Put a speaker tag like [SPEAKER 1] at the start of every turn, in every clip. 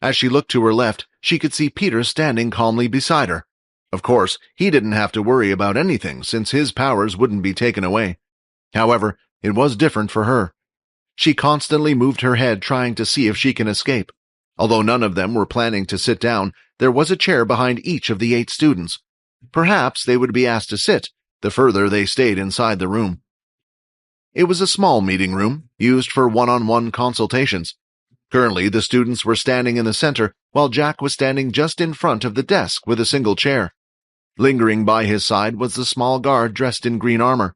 [SPEAKER 1] As she looked to her left, she could see Peter standing calmly beside her. Of course, he didn't have to worry about anything since his powers wouldn't be taken away. However, it was different for her. She constantly moved her head trying to see if she can escape. Although none of them were planning to sit down, there was a chair behind each of the 8 students. Perhaps they would be asked to sit, the further they stayed inside the room. It was a small meeting room, used for one-on-one consultations. Currently, the students were standing in the center, while Jack was standing just in front of the desk with a single chair. Lingering by his side was the small guard dressed in green armor.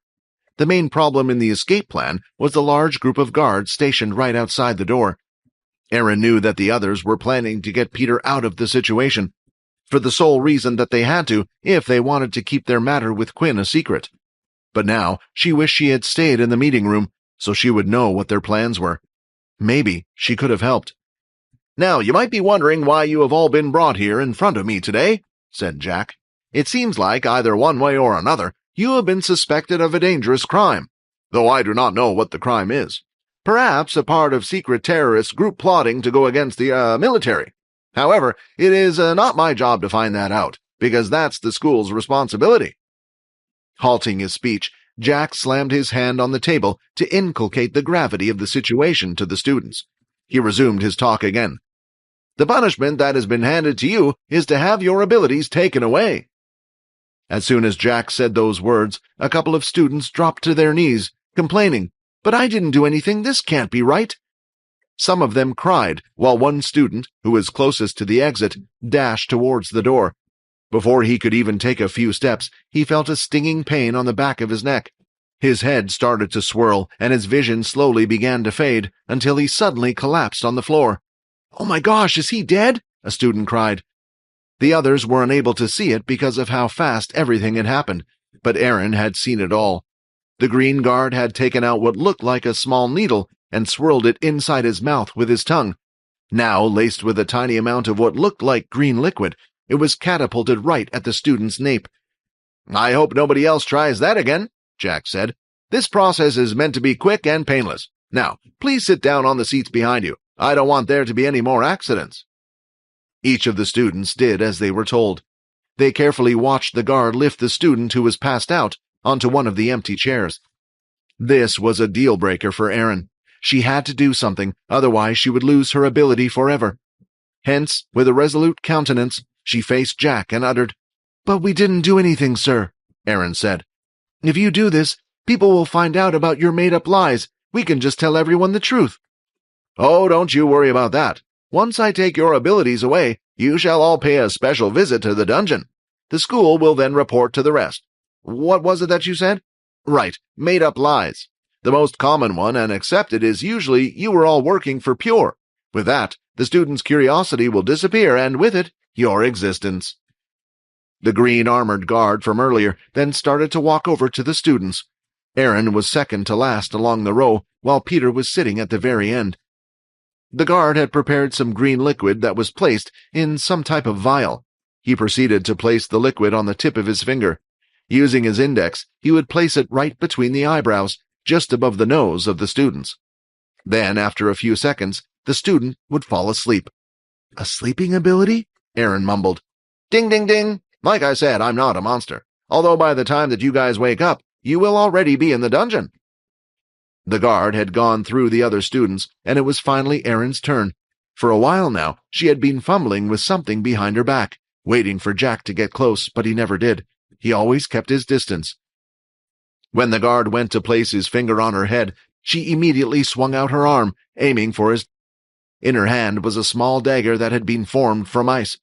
[SPEAKER 1] The main problem in the escape plan was the large group of guards stationed right outside the door. Erin knew that the others were planning to get Peter out of the situation, for the sole reason that they had to if they wanted to keep their matter with Quinn a secret. But now she wished she had stayed in the meeting room so she would know what their plans were. Maybe she could have helped. "Now, you might be wondering why you have all been brought here in front of me today," said Jack. "It seems like, either one way or another, you have been suspected of a dangerous crime, though I do not know what the crime is. Perhaps a part of secret terrorist group plotting to go against the military. However, it is not my job to find that out, because that's the school's responsibility." Halting his speech, Jack slammed his hand on the table to inculcate the gravity of the situation to the students. He resumed his talk again. "The punishment that has been handed to you is to have your abilities taken away." As soon as Jack said those words, a couple of students dropped to their knees, complaining, "But I didn't do anything, this can't be right." Some of them cried, while one student, who was closest to the exit, dashed towards the door. Before he could even take a few steps, he felt a stinging pain on the back of his neck. His head started to swirl, and his vision slowly began to fade, until he suddenly collapsed on the floor. "Oh my gosh, is he dead?" a student cried. The others were unable to see it because of how fast everything had happened, but Erin had seen it all. The green guard had taken out what looked like a small needle and swirled it inside his mouth with his tongue. Now, laced with a tiny amount of what looked like green liquid, it was catapulted right at the student's nape. "I hope nobody else tries that again," Jack said. "This process is meant to be quick and painless. Now, please sit down on the seats behind you. I don't want there to be any more accidents." Each of the students did as they were told. They carefully watched the guard lift the student who was passed out onto one of the empty chairs. This was a deal-breaker for Erin. She had to do something, otherwise she would lose her ability forever. Hence, with a resolute countenance, she faced Jack and uttered, "But we didn't do anything, sir," Erin said. "If you do this, people will find out about your made-up lies. We can just tell everyone the truth." "Oh, don't you worry about that. Once I take your abilities away, you shall all pay a special visit to the dungeon. The school will then report to the rest. What was it that you said? Right, made-up lies. The most common one and accepted is usually you were all working for Pure. With that, the student's curiosity will disappear, and with it, your existence." The green-armored guard from earlier then started to walk over to the students. Erin was second to last along the row, while Peter was sitting at the very end. The guard had prepared some green liquid that was placed in some type of vial. He proceeded to place the liquid on the tip of his finger. Using his index, he would place it right between the eyebrows, just above the nose of the students. Then, after a few seconds, the student would fall asleep. "A sleeping ability?" Erin mumbled. "Ding, ding, ding! Like I said, I'm not a monster. Although by the time that you guys wake up, you will already be in the dungeon." The guard had gone through the other students, and it was finally Erin's turn. For a while now, she had been fumbling with something behind her back, waiting for Jack to get close, but he never did. He always kept his distance. When the guard went to place his finger on her head, she immediately swung out her arm, aiming for his... In her hand was a small dagger that had been formed from ice.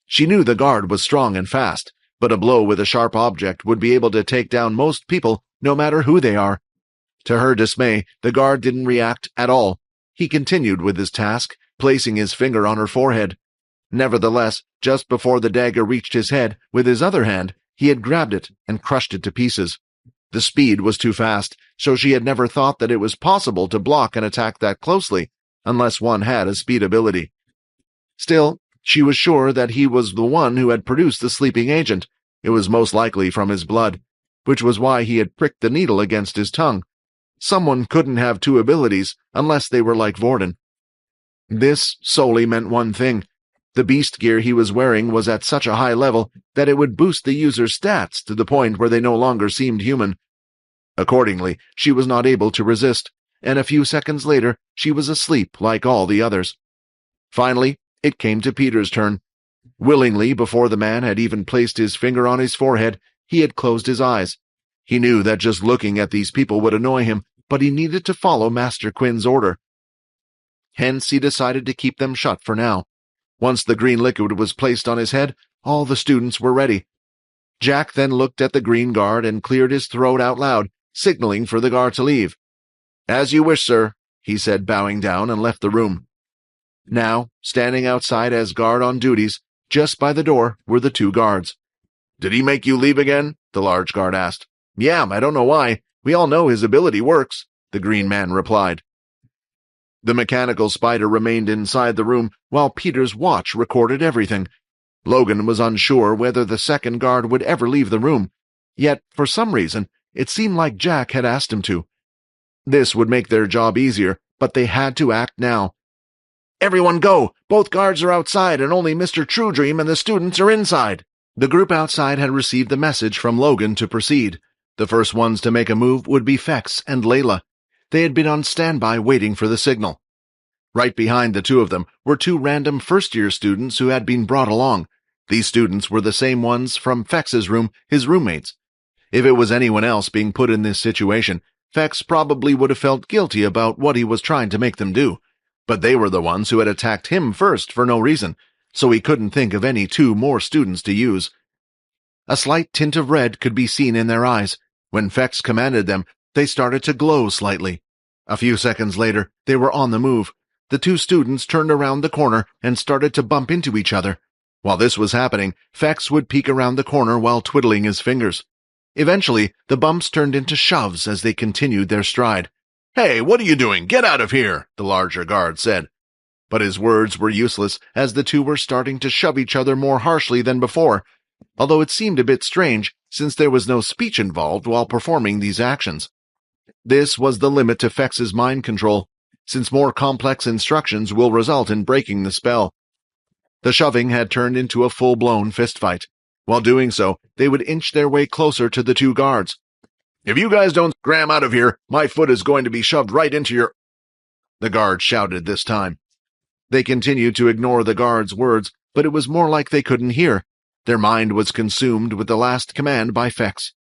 [SPEAKER 1] She knew the guard was strong and fast, but a blow with a sharp object would be able to take down most people, no matter who they are. To her dismay, the guard didn't react at all. He continued with his task, placing his finger on her forehead. Nevertheless, just before the dagger reached his head, with his other hand, he had grabbed it and crushed it to pieces. The speed was too fast, so she had never thought that it was possible to block an attack that closely, unless one had a speed ability. Still, she was sure that he was the one who had produced the sleeping agent. It was most likely from his blood, which was why he had pricked the needle against his tongue. Someone couldn't have two abilities unless they were like Vorden. This solely meant one thing. The beast gear he was wearing was at such a high level that it would boost the user's stats to the point where they no longer seemed human. Accordingly, she was not able to resist, and a few seconds later she was asleep like all the others. Finally, it came to Peter's turn. Willingly, before the man had even placed his finger on his forehead, he had closed his eyes. He knew that just looking at these people would annoy him, but he needed to follow Master Quinn's order. Hence, he decided to keep them shut for now. Once the green liquid was placed on his head, all the students were ready. Jack then looked at the green guard and cleared his throat out loud, signaling for the guard to leave. "As you wish, sir," he said, bowing down, and left the room. Now, standing outside as guard on duties, just by the door, were the two guards. "Did he make you leave again?" the large guard asked. "Yeah, I don't know why. We all know his ability works," the green man replied. The mechanical spider remained inside the room while Peter's watch recorded everything. Logan was unsure whether the second guard would ever leave the room, yet, for some reason, it seemed like Jack had asked him to. This would make their job easier, but they had to act now. "Everyone go! Both guards are outside, and only Mr. Truedream and the students are inside." The group outside had received the message from Logan to proceed. The first ones to make a move would be Fex and Layla. They had been on standby waiting for the signal. Right behind the two of them were two random first-year students who had been brought along. These students were the same ones from Fex's room, his roommates. If it was anyone else being put in this situation, Fex probably would have felt guilty about what he was trying to make them do. But they were the ones who had attacked him first for no reason, so he couldn't think of any two more students to use. A slight tint of red could be seen in their eyes. When Fex commanded them, they started to glow slightly. A few seconds later, they were on the move. The two students turned around the corner and started to bump into each other. While this was happening, Fex would peek around the corner while twiddling his fingers. Eventually, the bumps turned into shoves as they continued their stride. "Hey, what are you doing? Get out of here!" the larger guard said. But his words were useless, as the two were starting to shove each other more harshly than before, although it seemed a bit strange, since there was no speech involved while performing these actions. This was the limit to Fex's mind control, since more complex instructions will result in breaking the spell. The shoving had turned into a full-blown fistfight. While doing so, they would inch their way closer to the two guards. "If you guys don't scram out of here, my foot is going to be shoved right into your—" the guard shouted this time. They continued to ignore the guard's words, but it was more like they couldn't hear. Their mind was consumed with the last command by Fex.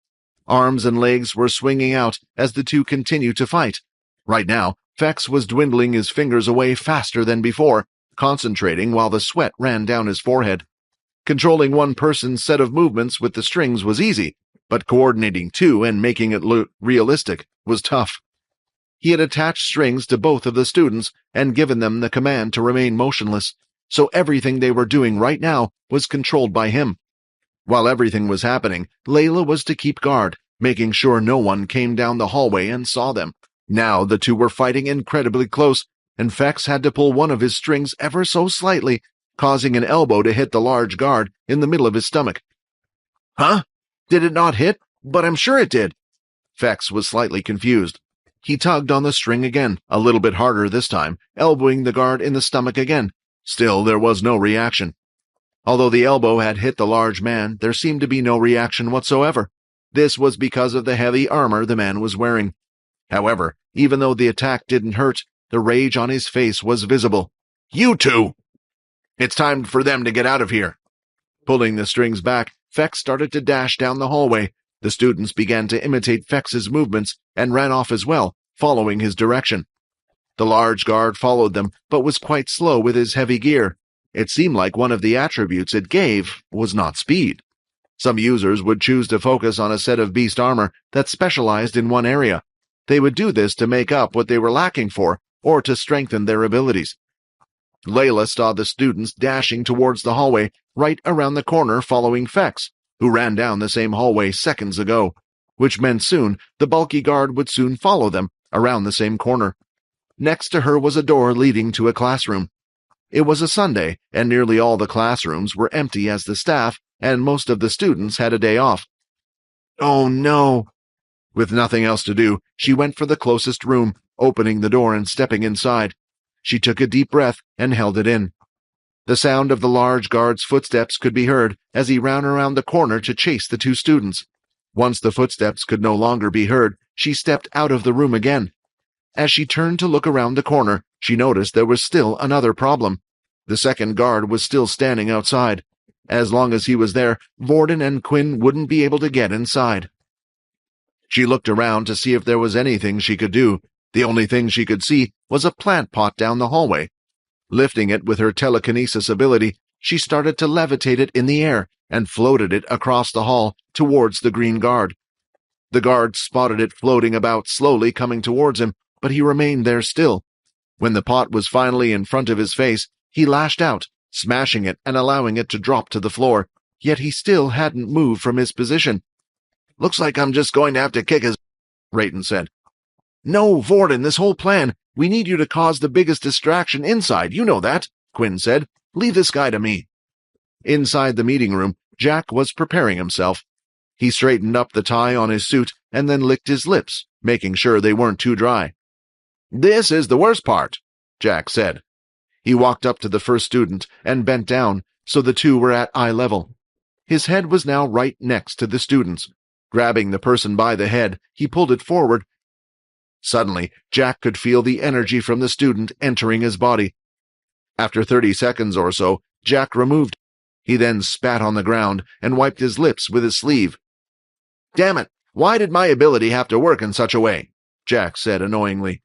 [SPEAKER 1] Arms and legs were swinging out as the two continued to fight. Right now, Fex was dwindling his fingers away faster than before, concentrating while the sweat ran down his forehead. Controlling one person's set of movements with the strings was easy, but coordinating two and making it look realistic was tough. He had attached strings to both of the students and given them the command to remain motionless, so everything they were doing right now was controlled by him. While everything was happening, Layla was to keep guard, making sure no one came down the hallway and saw them. Now the two were fighting incredibly close, and Fex had to pull one of his strings ever so slightly, causing an elbow to hit the large guard in the middle of his stomach. "Huh? Did it not hit? But I'm sure it did." Fex was slightly confused. He tugged on the string again, a little bit harder this time, elbowing the guard in the stomach again. Still, there was no reaction. Although the elbow had hit the large man, there seemed to be no reaction whatsoever. This was because of the heavy armor the man was wearing. However, even though the attack didn't hurt, the rage on his face was visible. "You two! It's time for them to get out of here." Pulling the strings back, Fex started to dash down the hallway. The students began to imitate Fex's movements and ran off as well, following his direction. The large guard followed them, but was quite slow with his heavy gear. It seemed like one of the attributes it gave was not speed. Some users would choose to focus on a set of beast armor that specialized in one area. They would do this to make up what they were lacking for, or to strengthen their abilities. Layla saw the students dashing towards the hallway right around the corner following Fex, who ran down the same hallway seconds ago, which meant soon the bulky guard would soon follow them around the same corner. Next to her was a door leading to a classroom. It was a Sunday, and nearly all the classrooms were empty as the staff and most of the students had a day off. Oh no! With nothing else to do, she went for the closest room, opening the door and stepping inside. She took a deep breath and held it in. The sound of the large guard's footsteps could be heard as he ran around the corner to chase the two students. Once the footsteps could no longer be heard, she stepped out of the room again. As she turned to look around the corner, she noticed there was still another problem. The second guard was still standing outside. As long as he was there, Vorden and Quinn wouldn't be able to get inside. She looked around to see if there was anything she could do. The only thing she could see was a plant pot down the hallway. Lifting it with her telekinesis ability, she started to levitate it in the air and floated it across the hall towards the green guard. The guard spotted it floating about, slowly coming towards him, but he remained there still. When the pot was finally in front of his face, he lashed out, smashing it and allowing it to drop to the floor, yet he still hadn't moved from his position. "Looks like I'm just going to have to kick his," Rayton said. "No, Vorden, this whole plan. We need you to cause the biggest distraction inside, you know that," Quinn said. "Leave this guy to me." Inside the meeting room, Jack was preparing himself. He straightened up the tie on his suit and then licked his lips, making sure they weren't too dry. "This is the worst part," Jack said. He walked up to the first student and bent down, so the two were at eye level. His head was now right next to the student's. Grabbing the person by the head, he pulled it forward. Suddenly, Jack could feel the energy from the student entering his body. After 30 seconds or so, Jack removed it. He then spat on the ground and wiped his lips with his sleeve. "Damn it, why did my ability have to work in such a way?" Jack said annoyingly.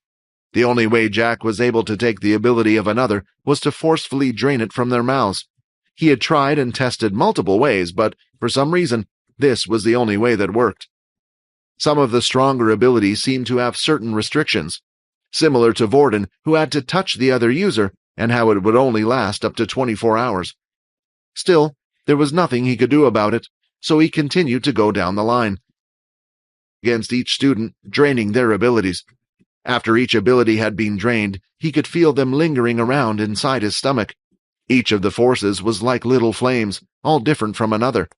[SPEAKER 1] The only way Jack was able to take the ability of another was to forcefully drain it from their mouths. He had tried and tested multiple ways, but for some reason, this was the only way that worked. Some of the stronger abilities seemed to have certain restrictions, similar to Vorden, who had to touch the other user, and how it would only last up to 24 hours. Still, there was nothing he could do about it, so he continued to go down the line against each student, draining their abilities. After each ability had been drained, he could feel them lingering around inside his stomach. Each of the forces was like little flames, all different from another.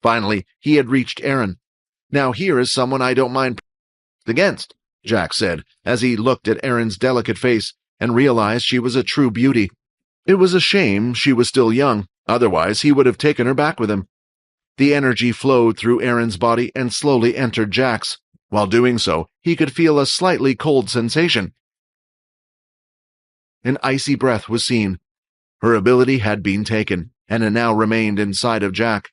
[SPEAKER 1] Finally, he had reached Erin. "Now here is someone I don't mind against," Jack said, as he looked at Erin's delicate face and realized she was a true beauty. It was a shame she was still young, otherwise he would have taken her back with him. The energy flowed through Erin's body and slowly entered Jack's. While doing so, he could feel a slightly cold sensation. An icy breath was seen. Her ability had been taken, and it now remained inside of Jack.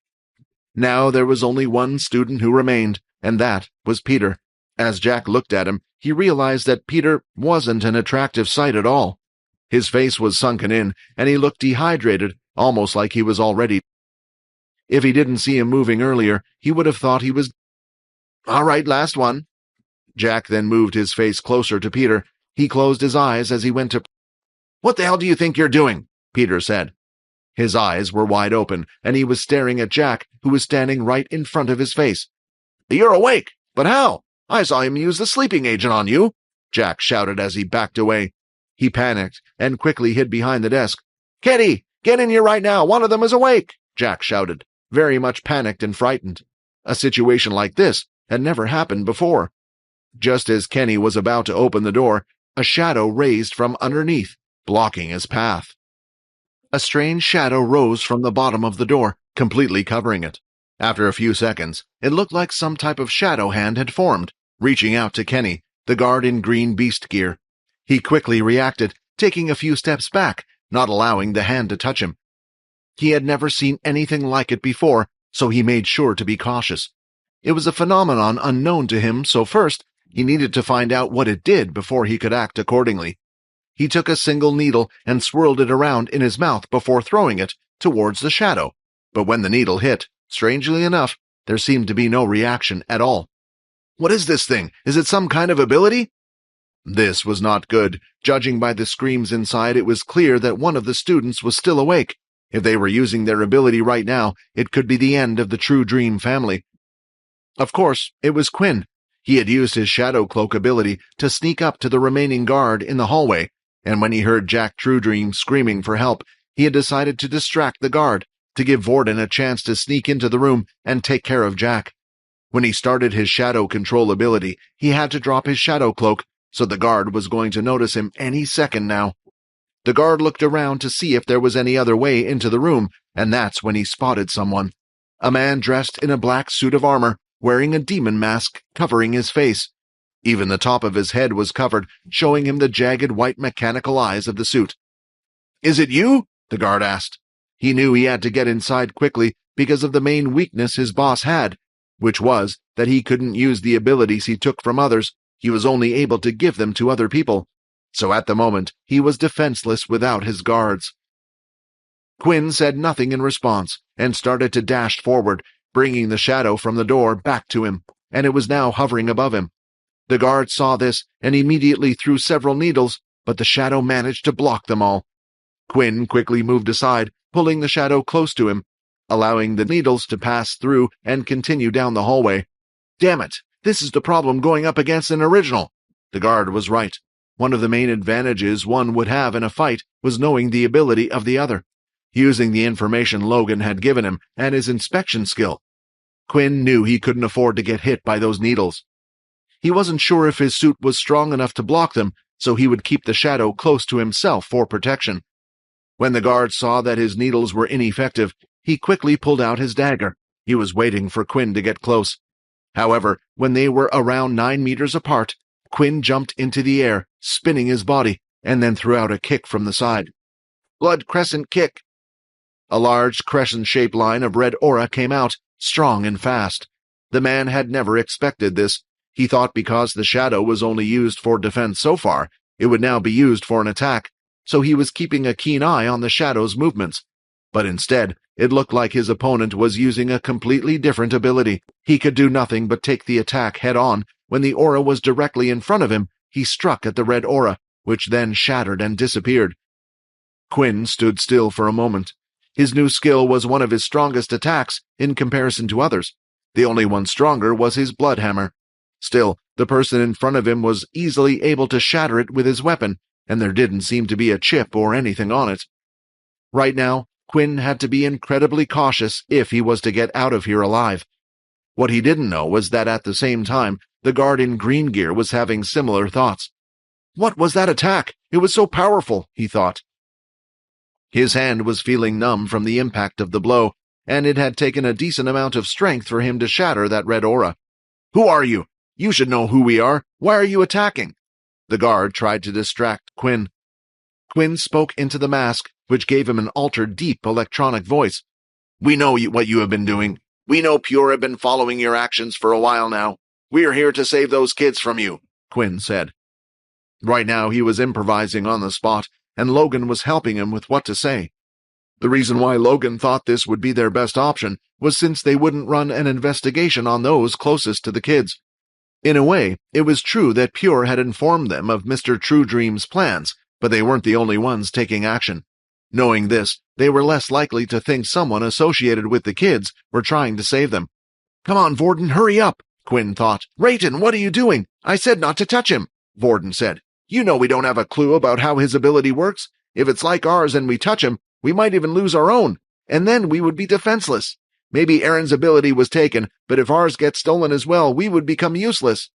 [SPEAKER 1] Now there was only one student who remained, and that was Peter. As Jack looked at him, he realized that Peter wasn't an attractive sight at all. His face was sunken in, and he looked dehydrated, almost like he was already. If he didn't see him moving earlier, he would have thought he was. "All right, last one." Jack then moved his face closer to Peter. He closed his eyes as he went to. "What the hell do you think you're doing?" Peter said. His eyes were wide open, and he was staring at Jack, who was standing right in front of his face. "You're awake! But how? I saw him use the sleeping agent on you!" Jack shouted as he backed away. He panicked and quickly hid behind the desk. "Kenny, get in here right now! One of them is awake!" Jack shouted, very much panicked and frightened. A situation like this had never happened before. Just as Kenny was about to open the door, a shadow raised from underneath, blocking his path. A strange shadow rose from the bottom of the door, completely covering it. After a few seconds, it looked like some type of shadow hand had formed, reaching out to Kenny, the guard in green beast gear. He quickly reacted, taking a few steps back, not allowing the hand to touch him. He had never seen anything like it before, so he made sure to be cautious. It was a phenomenon unknown to him, so first, he needed to find out what it did before he could act accordingly. He took a single needle and swirled it around in his mouth before throwing it towards the shadow. But when the needle hit, strangely enough, there seemed to be no reaction at all. "What is this thing? Is it some kind of ability?" This was not good. Judging by the screams inside, it was clear that one of the students was still awake. If they were using their ability right now, it could be the end of the True Dream family. Of course, it was Quinn. He had used his shadow cloak ability to sneak up to the remaining guard in the hallway, and when he heard Jack True Dream screaming for help, he had decided to distract the guard, to give Vorden a chance to sneak into the room and take care of Jack. When he started his shadow control ability, he had to drop his shadow cloak, so the guard was going to notice him any second now. The guard looked around to see if there was any other way into the room, and that's when he spotted someone. A man dressed in a black suit of armor, wearing a demon mask covering his face. Even the top of his head was covered, showing him the jagged white mechanical eyes of the suit. "Is it you?" the guard asked. He knew he had to get inside quickly because of the main weakness his boss had, which was that he couldn't use the abilities he took from others. He was only able to give them to other people. So at the moment, he was defenseless without his guards. Quinn said nothing in response and started to dash forward, bringing the shadow from the door back to him, and it was now hovering above him. The guard saw this and immediately threw several needles, but the shadow managed to block them all. Quinn quickly moved aside, pulling the shadow close to him, allowing the needles to pass through and continue down the hallway. Damn it, this is the problem going up against an original. The guard was right. One of the main advantages one would have in a fight was knowing the ability of the other, using the information Logan had given him and his inspection skill. Quinn knew he couldn't afford to get hit by those needles. He wasn't sure if his suit was strong enough to block them, so he would keep the shadow close to himself for protection. When the guard saw that his needles were ineffective, he quickly pulled out his dagger. He was waiting for Quinn to get close. However, when they were around 9 meters apart, Quinn jumped into the air, spinning his body, and then threw out a kick from the side. Blood crescent kick. A large crescent-shaped line of red aura came out, strong and fast. The man had never expected this. He thought because the shadow was only used for defense so far, it would now be used for an attack, so he was keeping a keen eye on the shadow's movements. But instead, it looked like his opponent was using a completely different ability. He could do nothing but take the attack head-on. When the aura was directly in front of him, he struck at the red aura, which then shattered and disappeared. Quinn stood still for a moment. His new skill was one of his strongest attacks in comparison to others. The only one stronger was his blood hammer. Still, the person in front of him was easily able to shatter it with his weapon, and there didn't seem to be a chip or anything on it. Right now, Quinn had to be incredibly cautious if he was to get out of here alive. What he didn't know was that at the same time, the guard in green gear was having similar thoughts. What was that attack? It was so powerful, he thought. His hand was feeling numb from the impact of the blow, and it had taken a decent amount of strength for him to shatter that red aura. Who are you? You should know who we are. Why are you attacking? The guard tried to distract Quinn. Quinn spoke into the mask, which gave him an altered, deep electronic voice. We know what you have been doing. We know Pure have been following your actions for a while now. We're here to save those kids from you, Quinn said. Right now he was improvising on the spot, and Logan was helping him with what to say. The reason why Logan thought this would be their best option was since they wouldn't run an investigation on those closest to the kids. In a way, it was true that Pure had informed them of Mr. True Dream's plans, but they weren't the only ones taking action. Knowing this, they were less likely to think someone associated with the kids were trying to save them. Come on, Vorden, hurry up, Quinn thought. Rayton, what are you doing? I said not to touch him, Vorden said. You know we don't have a clue about how his ability works. If it's like ours and we touch him, we might even lose our own, and then we would be defenseless. Maybe Erin's ability was taken, but if ours gets stolen as well, we would become useless.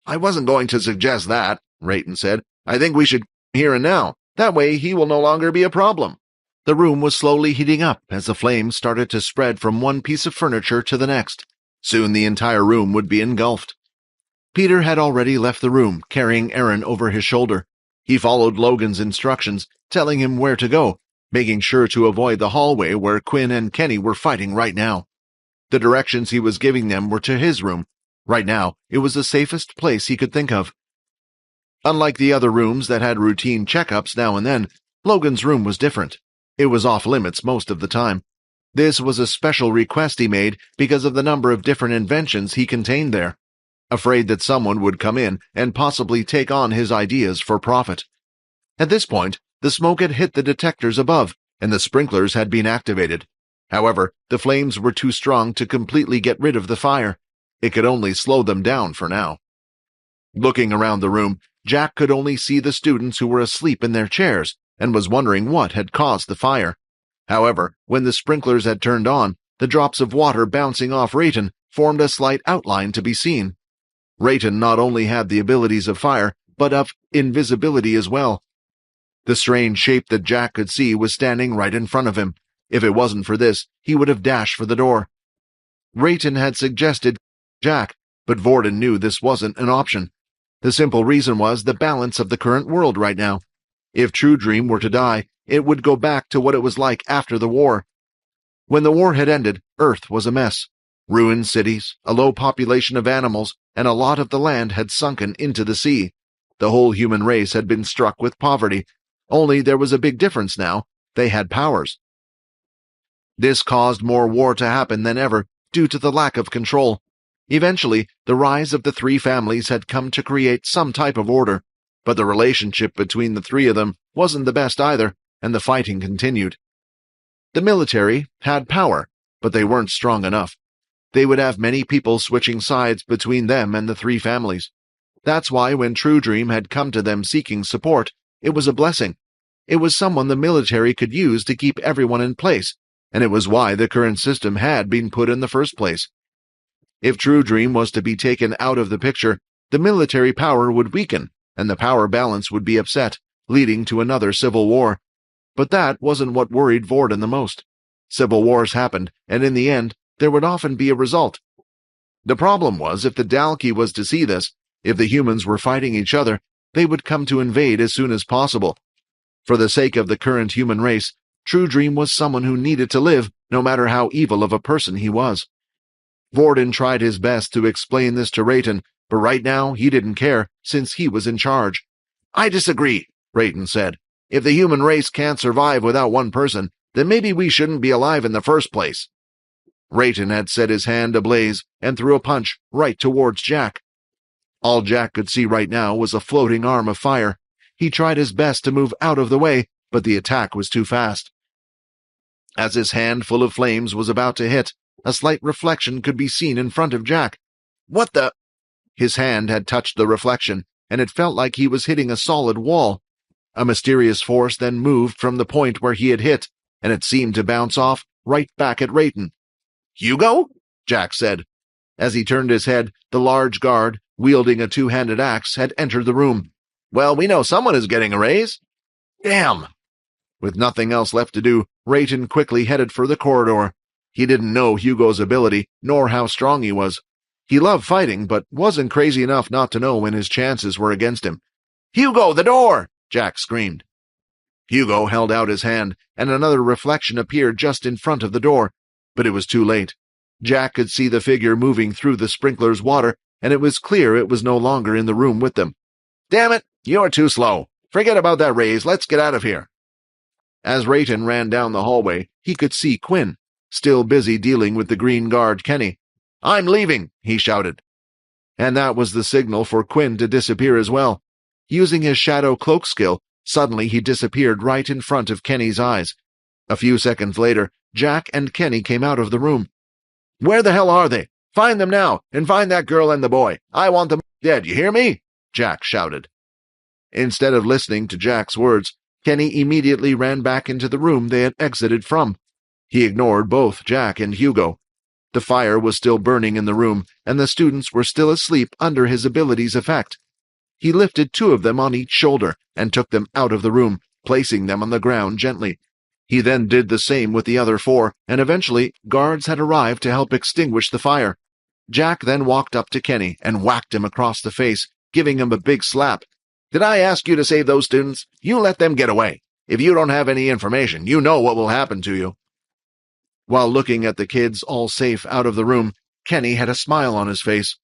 [SPEAKER 1] I wasn't going to suggest that, Rayton said. I think we should here and now. That way he will no longer be a problem. The room was slowly heating up as the flames started to spread from one piece of furniture to the next. Soon the entire room would be engulfed. Peter had already left the room, carrying Erin over his shoulder. He followed Logan's instructions, telling him where to go, making sure to avoid the hallway where Quinn and Kenny were fighting right now. The directions he was giving them were to his room. Right now, it was the safest place he could think of. Unlike the other rooms that had routine checkups now and then, Logan's room was different. It was off-limits most of the time. This was a special request he made because of the number of different inventions he contained there, afraid that someone would come in and possibly take on his ideas for profit. At this point, the smoke had hit the detectors above, and the sprinklers had been activated. However, the flames were too strong to completely get rid of the fire. It could only slow them down for now. Looking around the room, Jack could only see the students who were asleep in their chairs and was wondering what had caused the fire. However, when the sprinklers had turned on, the drops of water bouncing off Rayton formed a slight outline to be seen. Rayton not only had the abilities of fire, but of invisibility as well. The strange shape that Jack could see was standing right in front of him. If it wasn't for this, he would have dashed for the door. Rayton had suggested Jack, but Vorden knew this wasn't an option. The simple reason was the balance of the current world right now. If True Dream were to die, it would go back to what it was like after the war. When the war had ended, Earth was a mess. Ruined cities, a low population of animals, and a lot of the land had sunken into the sea. The whole human race had been struck with poverty. Only there was a big difference now. They had powers. This caused more war to happen than ever due to the lack of control. Eventually, the rise of the three families had come to create some type of order, but the relationship between the three of them wasn't the best either, and the fighting continued. The military had power, but they weren't strong enough. They would have many people switching sides between them and the three families. That's why when True Dream had come to them seeking support, it was a blessing. It was someone the military could use to keep everyone in place, and it was why the current system had been put in the first place. If True Dream was to be taken out of the picture, the military power would weaken, and the power balance would be upset, leading to another civil war. But that wasn't what worried Vorden the most. Civil wars happened, and in the end, there would often be a result. The problem was if the Dalki was to see this, if the humans were fighting each other, they would come to invade as soon as possible. For the sake of the current human race, True Dream was someone who needed to live, no matter how evil of a person he was. Vorden tried his best to explain this to Rayton, but right now he didn't care, since he was in charge. "I disagree," Rayton said. "If the human race can't survive without one person, then maybe we shouldn't be alive in the first place." Rayton had set his hand ablaze and threw a punch right towards Jack. All Jack could see right now was a floating arm of fire. He tried his best to move out of the way, but the attack was too fast. As his hand full of flames was about to hit, a slight reflection could be seen in front of Jack. "What the—" His hand had touched the reflection, and it felt like he was hitting a solid wall. A mysterious force then moved from the point where he had hit, and it seemed to bounce off right back at Rayton. "Hugo?" Jack said. As he turned his head, the large guard, wielding a two-handed axe, had entered the room. "Well, we know someone is getting a raise." "Damn!" With nothing else left to do, Rayton quickly headed for the corridor. He didn't know Hugo's ability, nor how strong he was. He loved fighting, but wasn't crazy enough not to know when his chances were against him. "Hugo, the door!" Jack screamed. Hugo held out his hand, and another reflection appeared just in front of the door, but it was too late. Jack could see the figure moving through the sprinkler's water, and it was clear it was no longer in the room with them. "Damn it, you're too slow. Forget about that raise, let's get out of here." As Rayton ran down the hallway, he could see Quinn, still busy dealing with the green guard Kenny. "I'm leaving," he shouted. And that was the signal for Quinn to disappear as well. Using his shadow cloak skill, suddenly he disappeared right in front of Kenny's eyes. A few seconds later, Jack and Kenny came out of the room. "Where the hell are they? Find them now, and find that girl and the boy. I want them dead, you hear me?" Jack shouted. Instead of listening to Jack's words, Kenny immediately ran back into the room they had exited from. He ignored both Jack and Hugo. The fire was still burning in the room, and the students were still asleep under his ability's effect. He lifted two of them on each shoulder and took them out of the room, placing them on the ground gently. He then did the same with the other four, and eventually guards had arrived to help extinguish the fire. Jack then walked up to Kenny and whacked him across the face, giving him a big slap. "Did I ask you to save those students? You let them get away. If you don't have any information, you know what will happen to you." While looking at the kids all safe out of the room, Kenny had a smile on his face,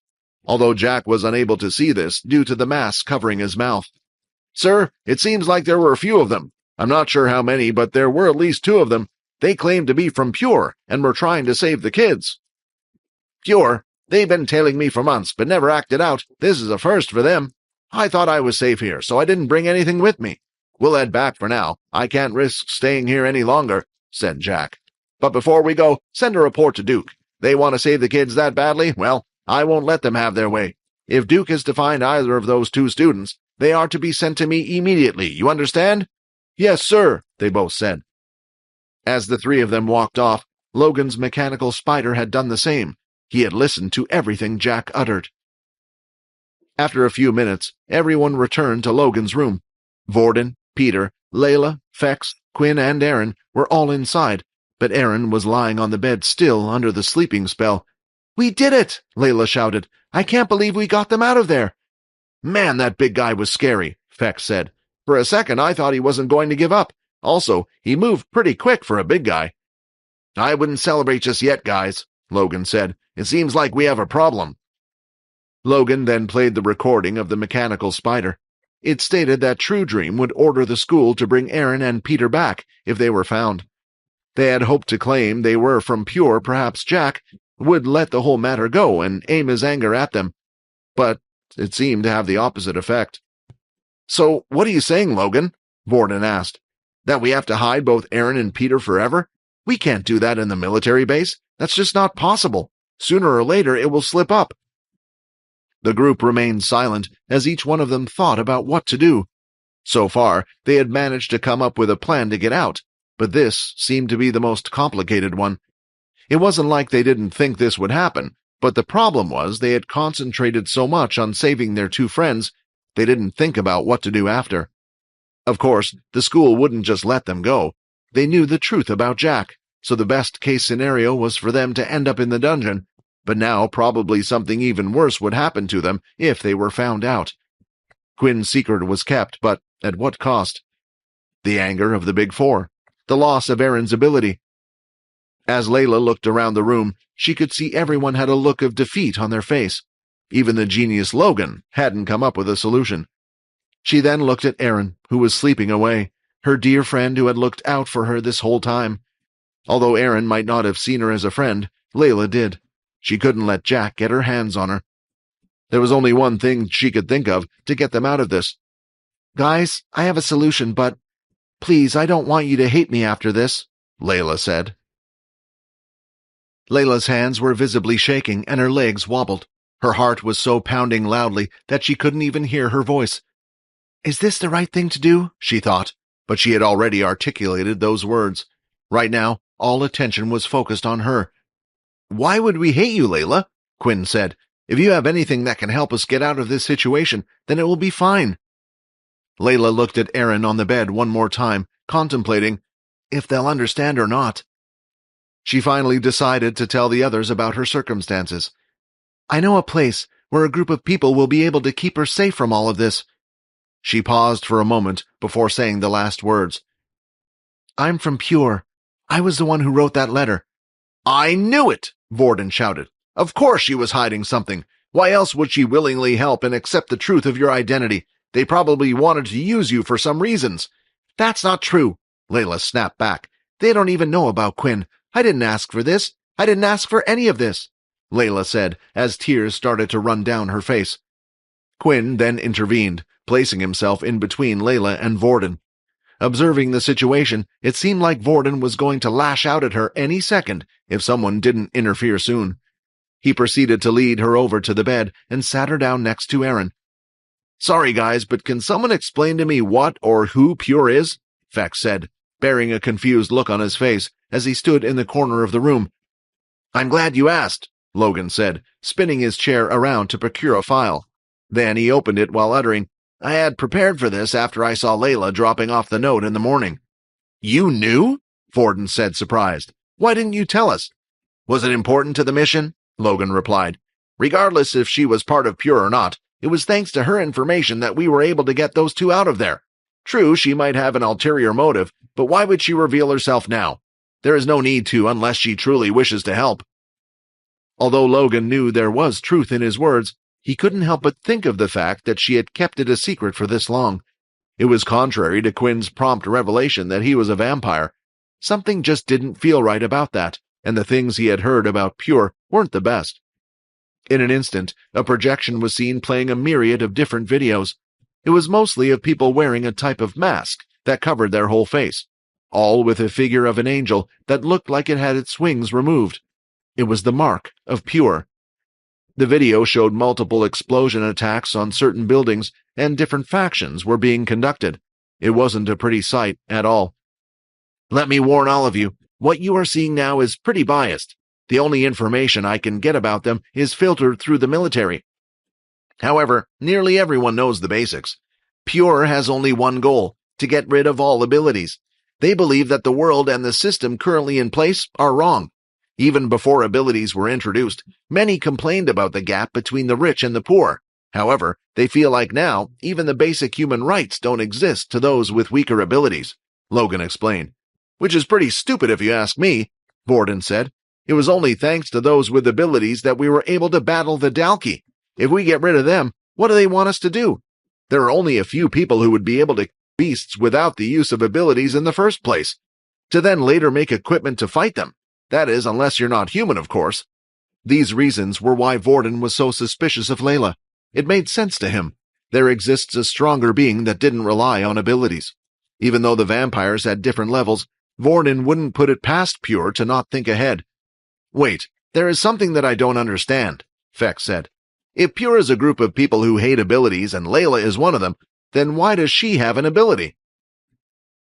[SPEAKER 1] although Jack was unable to see this due to the mask covering his mouth. "Sir, it seems like there were a few of them. I'm not sure how many, but there were at least two of them. They claimed to be from Pure and were trying to save the kids." "Pure? They've been tailing me for months, but never acted out. This is a first for them. I thought I was safe here, so I didn't bring anything with me. We'll head back for now. I can't risk staying here any longer," said Jack. "But before we go, send a report to Duke. They want to save the kids that badly? Well, I won't let them have their way. If Duke is to find either of those two students, they are to be sent to me immediately, you understand?" "Yes, sir," they both said. As the three of them walked off, Logan's mechanical spider had done the same. He had listened to everything Jack uttered. After a few minutes, everyone returned to Logan's room. Vorden, Peter, Layla, Fex, Quinn, and Erin were all inside, but Erin was lying on the bed still under the sleeping spell. "We did it!" Layla shouted. "I can't believe we got them out of there." "Man, that big guy was scary," Fex said. "For a second I thought he wasn't going to give up. Also, he moved pretty quick for a big guy." "I wouldn't celebrate just yet, guys," Logan said. "It seems like we have a problem." Logan then played the recording of the mechanical spider. It stated that True Dream would order the school to bring Erin and Peter back if they were found. They had hoped to claim they were from Pure. Perhaps Jack would let the whole matter go and aim his anger at them, but it seemed to have the opposite effect. "So, what are you saying, Logan?" Vorden asked. "That we have to hide both Erin and Peter forever? We can't do that in the military base. That's just not possible. Sooner or later it will slip up." The group remained silent as each one of them thought about what to do. So far, they had managed to come up with a plan to get out, but this seemed to be the most complicated one. It wasn't like they didn't think this would happen, but the problem was they had concentrated so much on saving their two friends, they didn't think about what to do after. Of course, the school wouldn't just let them go. They knew the truth about Jack, so the best-case scenario was for them to end up in the dungeon, but now probably something even worse would happen to them if they were found out. Quinn's secret was kept, but at what cost? The anger of the Big Four, the loss of Erin's ability. As Layla looked around the room, she could see everyone had a look of defeat on their face. Even the genius Logan hadn't come up with a solution. She then looked at Erin, who was sleeping away, her dear friend who had looked out for her this whole time. Although Erin might not have seen her as a friend, Layla did. She couldn't let Jack get her hands on her. There was only one thing she could think of to get them out of this. "Guys, I have a solution, but please, I don't want you to hate me after this," Layla said. Layla's hands were visibly shaking and her legs wobbled. Her heart was so pounding loudly that she couldn't even hear her voice. "Is this the right thing to do?" she thought, but she had already articulated those words. Right now, all attention was focused on her. "Why would we hate you, Layla?" Quinn said. "If you have anything that can help us get out of this situation, then it will be fine." Layla looked at Erin on the bed one more time, contemplating if they'll understand or not. She finally decided to tell the others about her circumstances. "I know a place where a group of people will be able to keep her safe from all of this." She paused for a moment before saying the last words. "I'm from Pure. I was the one who wrote that letter." "I knew it!" Vorden shouted. "Of course she was hiding something. Why else would she willingly help and accept the truth of your identity? They probably wanted to use you for some reasons." "That's not true," Layla snapped back. "They don't even know about Quinn. I didn't ask for this. I didn't ask for any of this," Layla said as tears started to run down her face. Quinn then intervened, placing himself in between Layla and Vorden. Observing the situation, it seemed like Vorden was going to lash out at her any second if someone didn't interfere soon. He proceeded to lead her over to the bed and sat her down next to Erin. "Sorry, guys, but can someone explain to me what or who Pure is?" Fex said, bearing a confused look on his face as he stood in the corner of the room. "I'm glad you asked," Logan said, spinning his chair around to procure a file. Then he opened it while uttering, "I had prepared for this after I saw Layla dropping off the note in the morning." "You knew?" Vorden said, surprised. "Why didn't you tell us?" "Was it important to the mission?" Logan replied. "Regardless if she was part of Pure or not, it was thanks to her information that we were able to get those two out of there. True, she might have an ulterior motive, but why would she reveal herself now? There is no need to unless she truly wishes to help." Although Logan knew there was truth in his words, he couldn't help but think of the fact that she had kept it a secret for this long. It was contrary to Quinn's prompt revelation that he was a vampire. Something just didn't feel right about that, and the things he had heard about Pure weren't the best. In an instant, a projection was seen playing a myriad of different videos. It was mostly of people wearing a type of mask that covered their whole face, all with a figure of an angel that looked like it had its wings removed. It was the mark of Pure. The video showed multiple explosion attacks on certain buildings, and different factions were being conducted. It wasn't a pretty sight at all. "Let me warn all of you, what you are seeing now is pretty biased. The only information I can get about them is filtered through the military. However, nearly everyone knows the basics. Pure has only one goal: to get rid of all abilities. They believe that the world and the system currently in place are wrong. Even before abilities were introduced, many complained about the gap between the rich and the poor. However, they feel like now, even the basic human rights don't exist to those with weaker abilities, Logan explained. Which is pretty stupid if you ask me, Borden said. It was only thanks to those with abilities that we were able to battle the Dalki. If we get rid of them, what do they want us to do? There are only a few people who would be able to kill beasts without the use of abilities in the first place, to then later make equipment to fight them. That is, unless you're not human, of course. These reasons were why Borden was so suspicious of Layla. It made sense to him. There exists a stronger being that didn't rely on abilities. Even though the vampires had different levels, Borden wouldn't put it past Pure to not think ahead. Wait, there is something that I don't understand, Feck said. If Pure is a group of people who hate abilities and Layla is one of them, then why does she have an ability?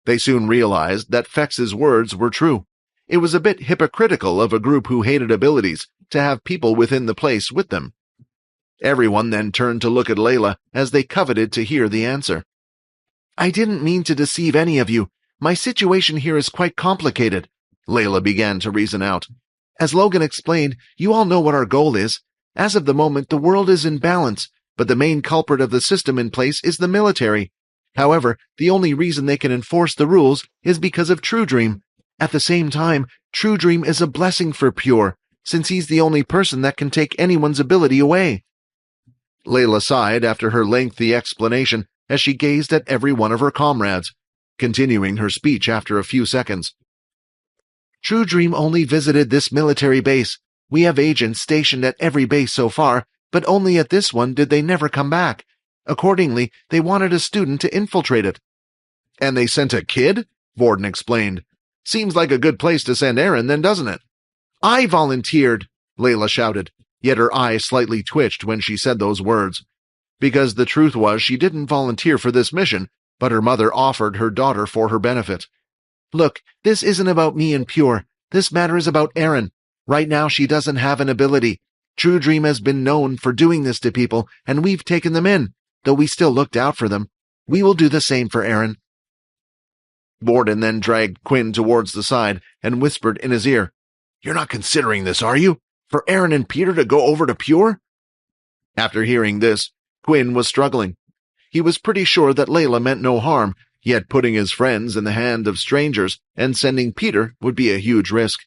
[SPEAKER 1] They soon realized that Feck's words were true. It was a bit hypocritical of a group who hated abilities to have people within the place with them. Everyone then turned to look at Layla as they coveted to hear the answer. I didn't mean to deceive any of you. My situation here is quite complicated, Layla began to reason out. As Logan explained, you all know what our goal is. As of the moment, the world is in balance, but the main culprit of the system in place is the military. However, the only reason they can enforce the rules is because of True Dream. At the same time, True Dream is a blessing for Pure, since he's the only person that can take anyone's ability away. Layla sighed after her lengthy explanation as she gazed at every one of her comrades, continuing her speech after a few seconds. True Dream only visited this military base. We have agents stationed at every base so far, but only at this one did they never come back. Accordingly, they wanted a student to infiltrate it. And they sent a kid? Borden explained. Seems like a good place to send Erin, then, doesn't it? I volunteered, Layla shouted, yet her eyes slightly twitched when she said those words. Because the truth was she didn't volunteer for this mission, but her mother offered her daughter for her benefit. Look, this isn't about me and Pure. This matter is about Erin. Right now she doesn't have an ability. True Dream has been known for doing this to people, and we've taken them in, though we still looked out for them. We will do the same for Erin. Borden then dragged Quinn towards the side and whispered in his ear, You're not considering this, are you? For Erin and Peter to go over to Pure? After hearing this, Quinn was struggling. He was pretty sure that Layla meant no harm, yet putting his friends in the hand of strangers and sending Peter would be a huge risk.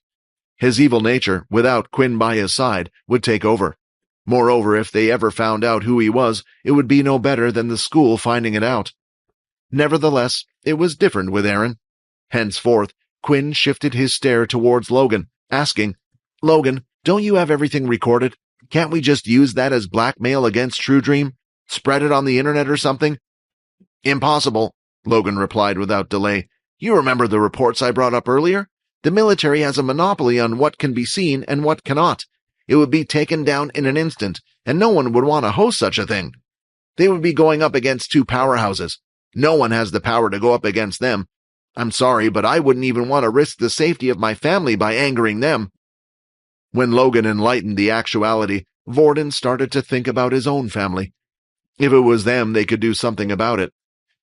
[SPEAKER 1] His evil nature, without Quinn by his side, would take over. Moreover, if they ever found out who he was, it would be no better than the school finding it out. Nevertheless, it was different with Erin. Henceforth, Quinn shifted his stare towards Logan, asking, Logan, don't you have everything recorded? Can't we just use that as blackmail against True Dream? Spread it on the internet or something? Impossible, Logan replied without delay. You remember the reports I brought up earlier? The military has a monopoly on what can be seen and what cannot. It would be taken down in an instant, and no one would want to host such a thing. They would be going up against two powerhouses. No one has the power to go up against them. I'm sorry, but I wouldn't even want to risk the safety of my family by angering them. When Logan enlightened the actuality, Borden started to think about his own family. If it was them, they could do something about it.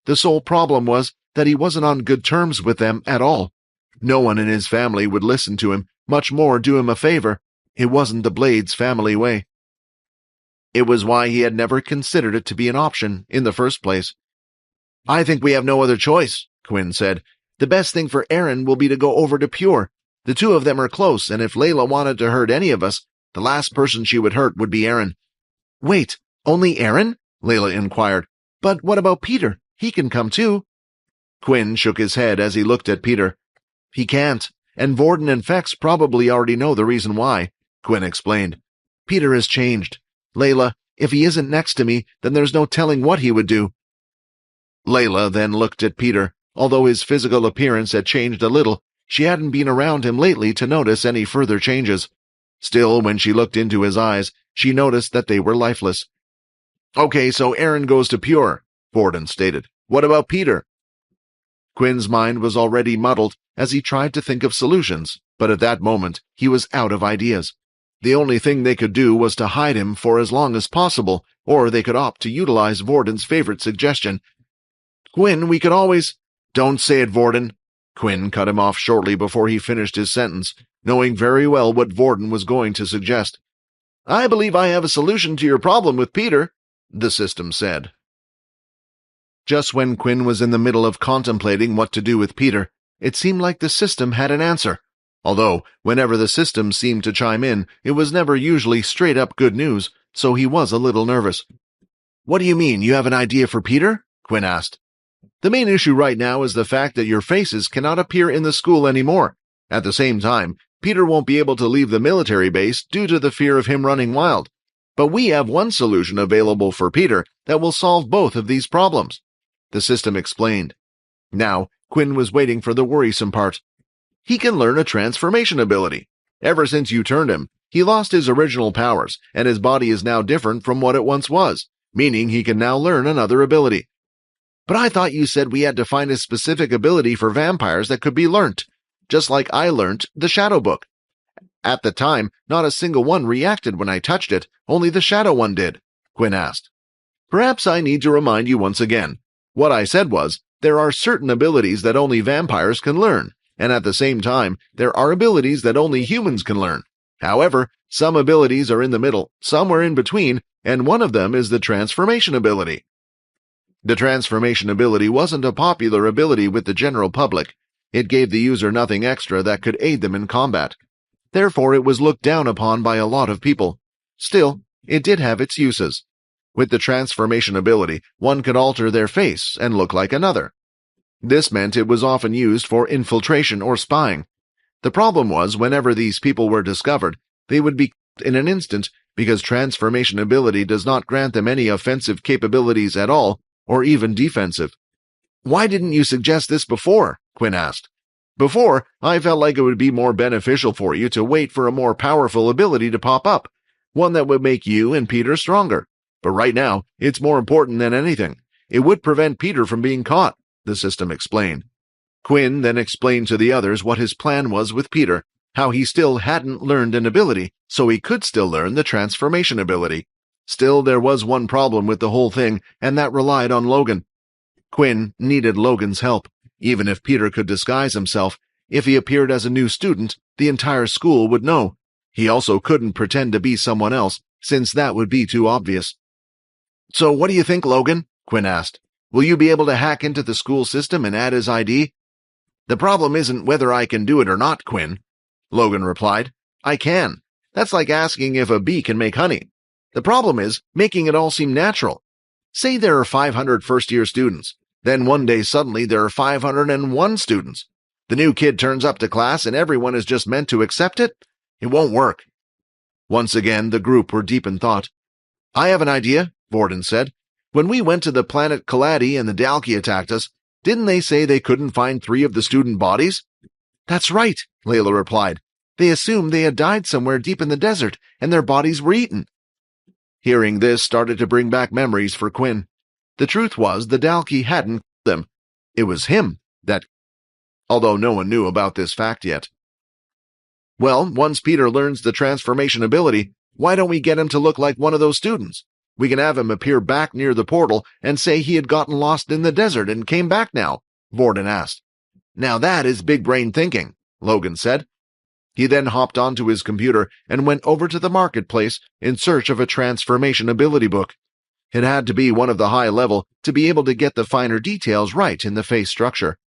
[SPEAKER 1] The sole problem was that he wasn't on good terms with them at all. No one in his family would listen to him, much more do him a favor. It wasn't the Blades family way. It was why he had never considered it to be an option in the first place. I think we have no other choice, Quinn said. The best thing for Erin will be to go over to Pure. The two of them are close, and if Layla wanted to hurt any of us, the last person she would hurt would be Erin. Wait, only Erin? Layla inquired. But what about Peter? He can come too. Quinn shook his head as he looked at Peter. He can't, and Borden and Fex probably already know the reason why, Quinn explained. Peter has changed. Layla, if he isn't next to me, then there's no telling what he would do. Layla then looked at Peter. Although his physical appearance had changed a little, she hadn't been around him lately to notice any further changes. Still, when she looked into his eyes, she noticed that they were lifeless. Okay, so Erin goes to Pure, Borden stated. What about Peter? Quinn's mind was already muddled as he tried to think of solutions, but at that moment he was out of ideas. The only thing they could do was to hide him for as long as possible, or they could opt to utilize Vorden's favorite suggestion. Quinn, we could always— Don't say it, Vorden. Quinn cut him off shortly before he finished his sentence, knowing very well what Vorden was going to suggest. I believe I have a solution to your problem with Peter, the system said. Just when Quinn was in the middle of contemplating what to do with Peter, it seemed like the system had an answer. Although, whenever the system seemed to chime in, it was never usually straight-up good news, so he was a little nervous. What do you mean, you have an idea for Peter? Quinn asked. The main issue right now is the fact that your faces cannot appear in the school anymore. At the same time, Peter won't be able to leave the military base due to the fear of him running wild. But we have one solution available for Peter that will solve both of these problems, the system explained. Now, Quinn was waiting for the worrisome part. He can learn a transformation ability. Ever since you turned him, he lost his original powers, and his body is now different from what it once was, meaning he can now learn another ability. But I thought you said we had to find a specific ability for vampires that could be learnt, just like I learnt the Shadow Book. At the time, not a single one reacted when I touched it, only the Shadow one did, Quinn asked. Perhaps I need to remind you once again. What I said was, there are certain abilities that only vampires can learn, and at the same time, there are abilities that only humans can learn. However, some abilities are in the middle, somewhere in between, and one of them is the transformation ability. The transformation ability wasn't a popular ability with the general public. It gave the user nothing extra that could aid them in combat. Therefore, it was looked down upon by a lot of people. Still, it did have its uses. With the transformation ability, one could alter their face and look like another. This meant it was often used for infiltration or spying. The problem was, whenever these people were discovered, they would be killed in an instant because transformation ability does not grant them any offensive capabilities at all, or even defensive. Why didn't you suggest this before? Quinn asked. Before, I felt like it would be more beneficial for you to wait for a more powerful ability to pop up, one that would make you and Peter stronger. But right now, it's more important than anything. It would prevent Peter from being caught, the system explained. Quinn then explained to the others what his plan was with Peter, how he still hadn't learned an ability, so he could still learn the transformation ability. Still, there was one problem with the whole thing, and that relied on Logan. Quinn needed Logan's help. Even if Peter could disguise himself, if he appeared as a new student, the entire school would know. He also couldn't pretend to be someone else, since that would be too obvious. So what do you think, Logan? Quinn asked. Will you be able to hack into the school system and add his ID? The problem isn't whether I can do it or not, Quinn, Logan replied. I can. That's like asking if a bee can make honey. The problem is making it all seem natural. Say there are 500 first-year students. Then one day suddenly there are 501 students. The new kid turns up to class and everyone is just meant to accept it? It won't work. Once again, the group were deep in thought. I have an idea, Vorden said. When we went to the planet Kaladi and the Dalki attacked us, didn't they say they couldn't find 3 of the student bodies? That's right, Layla replied. They assumed they had died somewhere deep in the desert and their bodies were eaten. Hearing this started to bring back memories for Quinn. The truth was the Dalki hadn't killed them. It was him that, although no one knew about this fact yet. Well, once Peter learns the transformation ability, why don't we get him to look like one of those students? We can have him appear back near the portal and say he had gotten lost in the desert and came back now, Vorden asked. Now that is big brain thinking, Logan said. He then hopped onto his computer and went over to the marketplace in search of a transformation ability book. It had to be one of the high level to be able to get the finer details right in the face structure.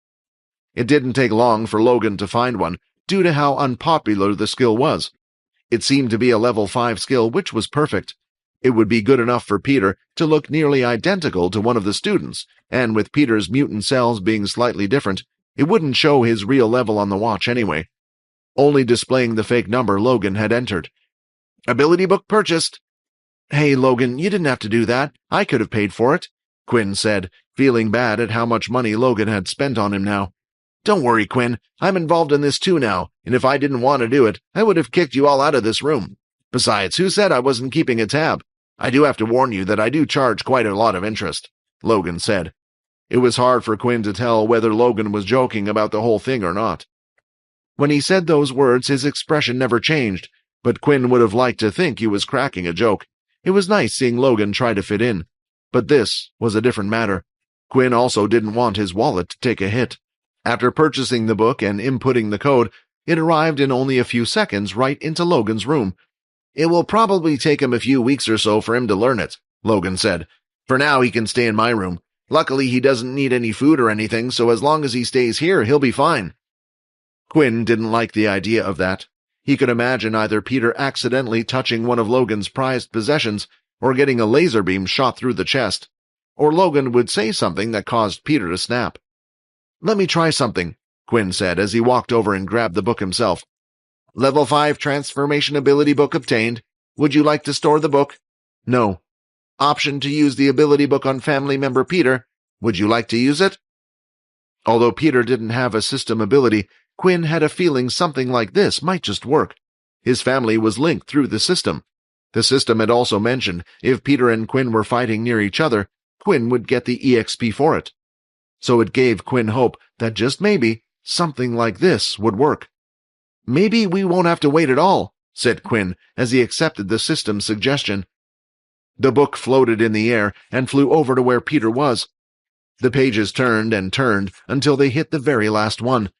[SPEAKER 1] It didn't take long for Logan to find one, due to how unpopular the skill was. It seemed to be a level 5 skill, which was perfect. It would be good enough for Peter to look nearly identical to one of the students, and with Peter's mutant cells being slightly different, it wouldn't show his real level on the watch anyway, only displaying the fake number Logan had entered. Ability book purchased. Hey, Logan, you didn't have to do that. I could have paid for it, Quinn said, feeling bad at how much money Logan had spent on him now. Don't worry, Quinn. I'm involved in this too now, and if I didn't want to do it, I would have kicked you all out of this room. Besides, who said I wasn't keeping a tab? I do have to warn you that I do charge quite a lot of interest, Logan said. It was hard for Quinn to tell whether Logan was joking about the whole thing or not. When he said those words, his expression never changed, but Quinn would have liked to think he was cracking a joke. It was nice seeing Logan try to fit in. But this was a different matter. Quinn also didn't want his wallet to take a hit. After purchasing the book and inputting the code, it arrived in only a few seconds right into Logan's room. "It will probably take him a few weeks or so for him to learn it," Logan said. "For now, he can stay in my room. Luckily, he doesn't need any food or anything, so as long as he stays here, he'll be fine." Quinn didn't like the idea of that. He could imagine either Peter accidentally touching one of Logan's prized possessions or getting a laser beam shot through the chest. Or Logan would say something that caused Peter to snap. "Let me try something," Quinn said as he walked over and grabbed the book himself. "Level 5 transformation ability book obtained. Would you like to store the book?" "No." "Option to use the ability book on family member Peter. Would you like to use it?" Although Peter didn't have a system ability, Quinn had a feeling something like this might just work. His family was linked through the system. The system had also mentioned if Peter and Quinn were fighting near each other, Quinn would get the EXP for it. So it gave Quinn hope that just maybe something like this would work. "Maybe we won't have to wait at all," said Quinn as he accepted the system's suggestion. The book floated in the air and flew over to where Peter was. The pages turned and turned until they hit the very last one.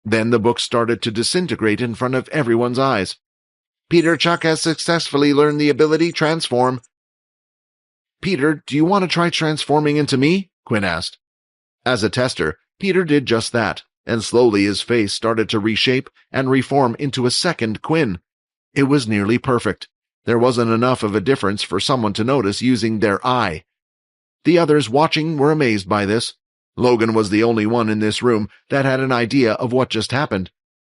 [SPEAKER 1] Then the book started to disintegrate in front of everyone's eyes. "Peter Chuck has successfully learned the ability Transform." "Peter, do you want to try transforming into me?" Quinn asked. As a tester, Peter did just that, and slowly his face started to reshape and reform into a second Quinn. It was nearly perfect. There wasn't enough of a difference for someone to notice using their eye. The others watching were amazed by this. Logan was the only one in this room that had an idea of what just happened.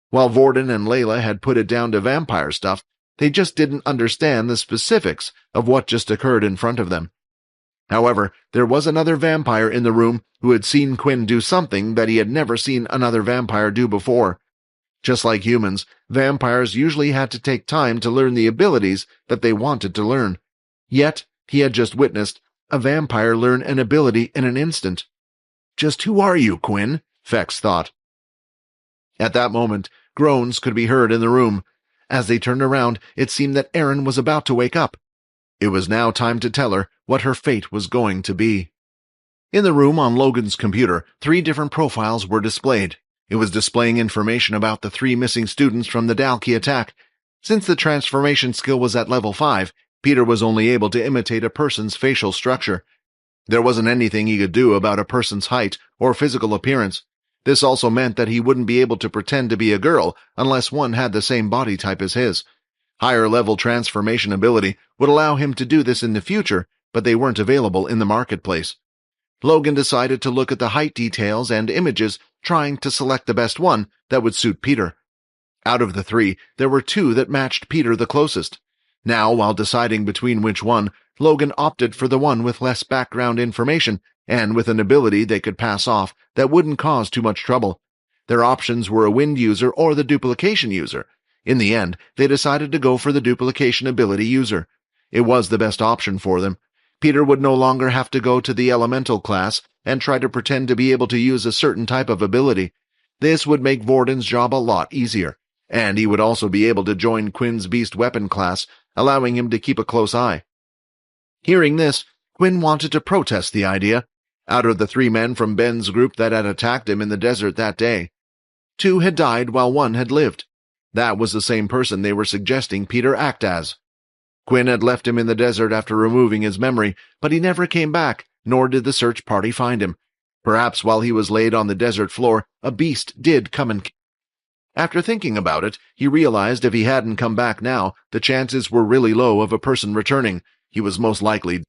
[SPEAKER 1] While Vorden and Layla had put it down to vampire stuff, they just didn't understand the specifics of what just occurred in front of them. However, there was another vampire in the room who had seen Quinn do something that he had never seen another vampire do before. Just like humans, vampires usually had to take time to learn the abilities that they wanted to learn. Yet, he had just witnessed a vampire learn an ability in an instant. "Just who are you, Quinn?" Fex thought. At that moment, groans could be heard in the room. As they turned around, it seemed that Erin was about to wake up. It was now time to tell her what her fate was going to be. In the room on Logan's computer, 3 different profiles were displayed. It was displaying information about the 3 missing students from the Dalkey attack. Since the transformation skill was at level 5, Peter was only able to imitate a person's facial structure. There wasn't anything he could do about a person's height or physical appearance. This also meant that he wouldn't be able to pretend to be a girl unless one had the same body type as his. Higher-level transformation ability would allow him to do this in the future, but they weren't available in the marketplace. Logan decided to look at the height details and images, trying to select the best one that would suit Peter. Out of the 3, there were 2 that matched Peter the closest. Now, while deciding between which one, Logan opted for the one with less background information and with an ability they could pass off that wouldn't cause too much trouble. Their options were a wind user or the duplication user. In the end, they decided to go for the duplication ability user. It was the best option for them. Peter would no longer have to go to the elemental class and try to pretend to be able to use a certain type of ability. This would make Vorden's job a lot easier, and he would also be able to join Quinn's beast weapon class, allowing him to keep a close eye. Hearing this, Quinn wanted to protest the idea. Out of the 3 men from Ben's group that had attacked him in the desert that day, 2 had died while 1 had lived. That was the same person they were suggesting Peter act as. Quinn had left him in the desert after removing his memory, but he never came back, nor did the search party find him. Perhaps while he was laid on the desert floor, a beast did come and... After thinking about it, he realized if he hadn't come back now, the chances were really low of a person returning. He was most likely...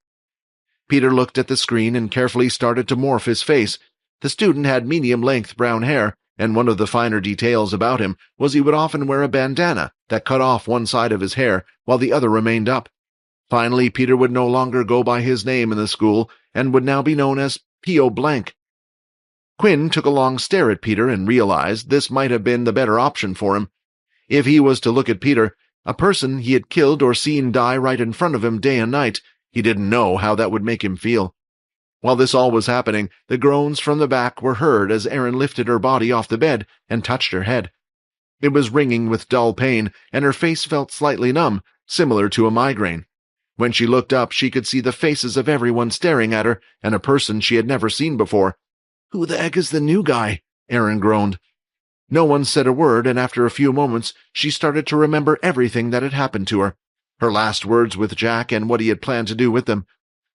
[SPEAKER 1] Peter looked at the screen and carefully started to morph his face. The student had medium-length brown hair, and one of the finer details about him was he would often wear a bandana that cut off one side of his hair while the other remained up. Finally, Peter would no longer go by his name in the school and would now be known as P.O. Blank. Quinn took a long stare at Peter and realized this might have been the better option for him. If he was to look at Peter, a person he had killed or seen die right in front of him day and night, he didn't know how that would make him feel. While this all was happening, the groans from the back were heard as Erin lifted her body off the bed and touched her head. It was ringing with dull pain, and her face felt slightly numb, similar to a migraine. When she looked up, she could see the faces of everyone staring at her, and a person she had never seen before. "Who the heck is the new guy?" Erin groaned. No one said a word, and after a few moments, she started to remember everything that had happened to her. Her last words with Jack and what he had planned to do with them.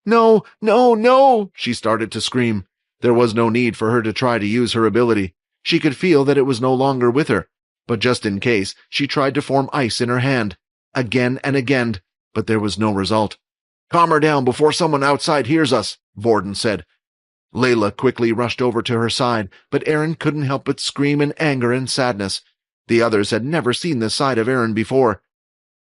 [SPEAKER 1] "No, no, no!" she started to scream. There was no need for her to try to use her ability. She could feel that it was no longer with her. But just in case, she tried to form ice in her hand. Again and again, but there was no result. "Calm her down before someone outside hears us," Vorden said. Layla quickly rushed over to her side, but Erin couldn't help but scream in anger and sadness. The others had never seen this side of Erin before.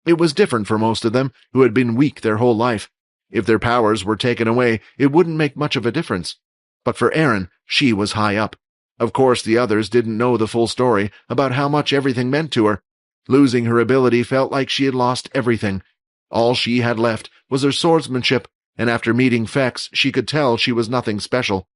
[SPEAKER 1] It was different for most of them, who had been weak their whole life. If their powers were taken away, it wouldn't make much of a difference. But for Erin, she was high up. Of course, the others didn't know the full story about how much everything meant to her. Losing her ability felt like she had lost everything. All she had left was her swordsmanship, and after meeting Fex, she could tell she was nothing special.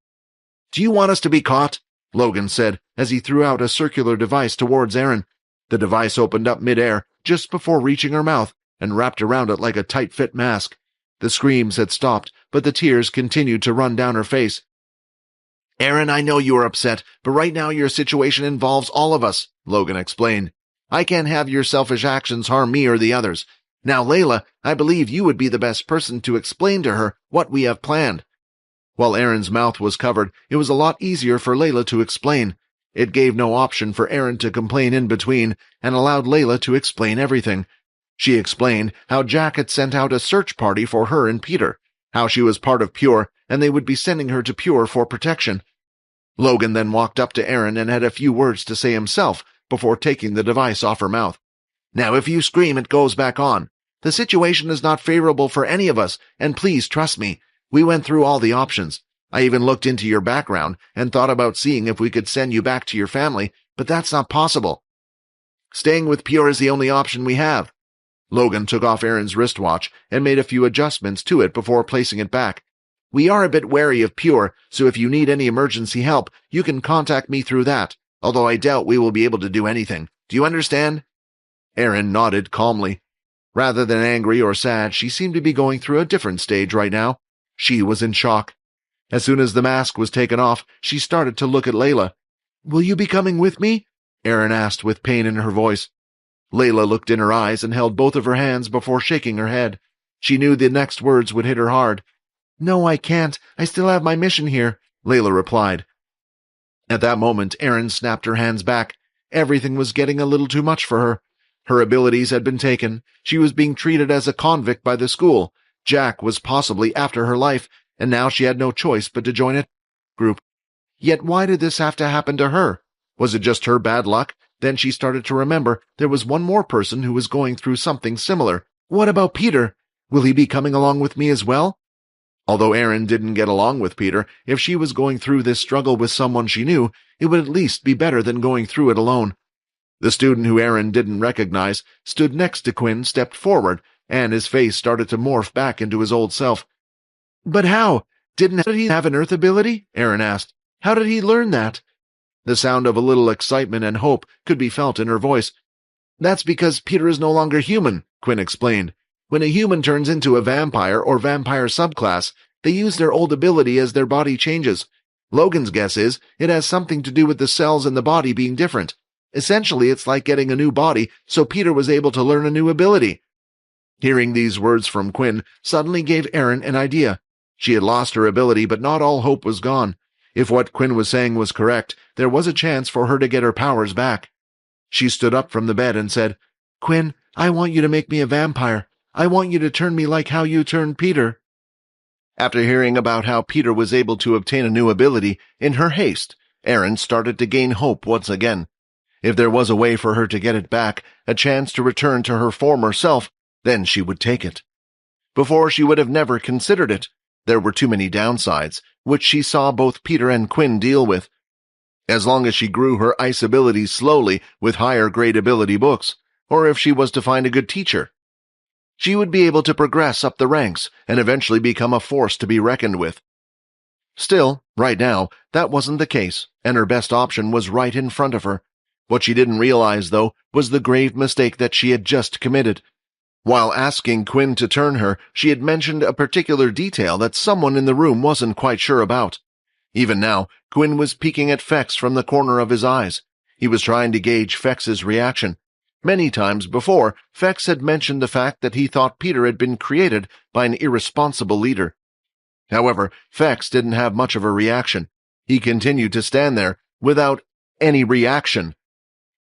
[SPEAKER 1] "Do you want us to be caught?" Logan said, as he threw out a circular device towards Erin. The device opened up mid-air, just before reaching her mouth, and wrapped around it like a tight-fit mask. The screams had stopped, but the tears continued to run down her face. "Erin, I know you are upset, but right now your situation involves all of us," Logan explained. "I can't have your selfish actions harm me or the others. Now, Layla, I believe you would be the best person to explain to her what we have planned." While Erin's mouth was covered, it was a lot easier for Layla to explain. It gave no option for Erin to complain in between, and allowed Layla to explain everything. She explained how Jack had sent out a search party for her and Peter, how she was part of Pure, and they would be sending her to Pure for protection. Logan then walked up to Erin and had a few words to say himself before taking the device off her mouth. "Now if you scream, it goes back on. The situation is not favorable for any of us, and please trust me. We went through all the options. I even looked into your background and thought about seeing if we could send you back to your family, but that's not possible. Staying with Pure is the only option we have." Logan took off Erin's wristwatch and made a few adjustments to it before placing it back. "We are a bit wary of Pure, so if you need any emergency help, you can contact me through that, although I doubt we will be able to do anything. Do you understand?" Erin nodded calmly. Rather than angry or sad, she seemed to be going through a different stage right now. She was in shock. As soon as the mask was taken off, she started to look at Layla. "Will you be coming with me?" Erin asked with pain in her voice. Layla looked in her eyes and held both of her hands before shaking her head. She knew the next words would hit her hard. "No, I can't. I still have my mission here," Layla replied. At that moment, Erin snapped her hands back. Everything was getting a little too much for her. Her abilities had been taken. She was being treated as a convict by the school. Jack was possibly after her life, and now she had no choice but to join a group. Yet why did this have to happen to her? Was it just her bad luck? Then she started to remember there was one more person who was going through something similar. What about Peter? Will he be coming along with me as well? Although Erin didn't get along with Peter, if she was going through this struggle with someone she knew, it would at least be better than going through it alone. The student who Erin didn't recognize stood next to Quinn, stepped forward, and his face started to morph back into his old self. "But how? Did he have an Earth ability?" Erin asked. "How did he learn that?" The sound of a little excitement and hope could be felt in her voice. "That's because Peter is no longer human," Quinn explained. "When a human turns into a vampire or vampire subclass, they use their old ability as their body changes. Logan's guess is it has something to do with the cells in the body being different. Essentially, it's like getting a new body, so Peter was able to learn a new ability." Hearing these words from Quinn suddenly gave Erin an idea. She had lost her ability, but not all hope was gone. If what Quinn was saying was correct, there was a chance for her to get her powers back. She stood up from the bed and said, "Quinn, I want you to make me a vampire. I want you to turn me like how you turned Peter." After hearing about how Peter was able to obtain a new ability, in her haste, Erin started to gain hope once again. If there was a way for her to get it back, a chance to return to her former self, then she would take it. Before, she would have never considered it. There were too many downsides, which she saw both Peter and Quinn deal with. As long as she grew her ice abilities slowly with higher-grade ability books, or if she was to find a good teacher, she would be able to progress up the ranks and eventually become a force to be reckoned with. Still, right now, that wasn't the case, and her best option was right in front of her. What she didn't realize, though, was the grave mistake that she had just committed. While asking Quinn to turn her, she had mentioned a particular detail that someone in the room wasn't quite sure about. Even now, Quinn was peeking at Fex from the corner of his eyes. He was trying to gauge Fex's reaction. Many times before, Fex had mentioned the fact that he thought Peter had been created by an irresponsible leader. However, Fex didn't have much of a reaction. He continued to stand there, without any reaction.